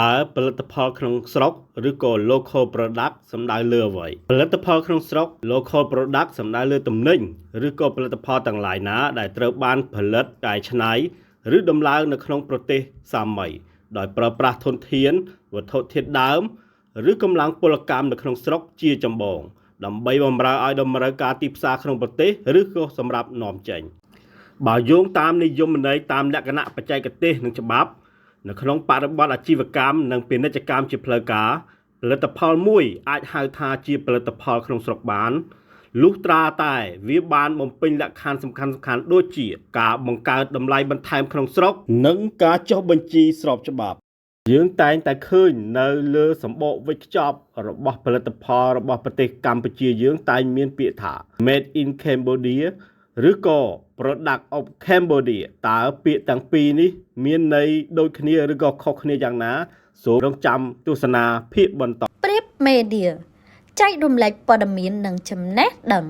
តើផលិតផលក្នុងស្រុកឬក៏ local product សំដៅលើអ្វីផលិតផលក្នុងស្រុក local product សំដៅលើទំនិញឬក៏ផលិតផលទាំងឡាយណាដែលត្រូវបានផលិតកែច្នៃឬដំឡើងនៅក្នុងប្រទេសសាមីដោយប្រើប្រាស់ធនធានវត្ថុធាតុដើមឬកម្លាំងពលកម្មនៅក្នុងស្រុកជាចម្បងដើម្បីបម្រើឲ្យតម្រូវការទីផ្សារក្នុងប្រទេសឬក៏សម្រាប់នាំចេញបើយោងតាមនិយមន័យតាមលក្ខណៈបច្ចេកទេសនិងច្បាប់នៅក្នុងបរិបទអាជីវកម្មនិងពាណិជ្ជកម្មជាផ្លូវការផលិតផលមួយអាចហៅថាជាផលិតផលក្នុងស្រុកបានលុះត្រាតែវាបានបំពេញលក្ខខណ្ឌសំខាន់ៗដូចជាការបង្កើតតម្លៃបន្ថែមក្នុងស្រុកនិងការចុះបញ្ជីស្របច្បាប់យើងតែងតែឃើញនៅលើសម្បកវេចខ្ចប់របស់ផលិតផលរបស់ប្រទេសកម្ពុជាយើងតែងមានពាក្យថា Made in Cambodia ឬក៏ Product of Cambodia តើពាក្យទាំងពីរនេះមានន័យដូចគ្នាឬក៏ខុសគ្នាយ៉ាងណាសូមរងចាំទស្សនាភាគបន្តព្រៀបមេឌៀចែករំលែកព័ត៌មាននិងចំណេះដឹង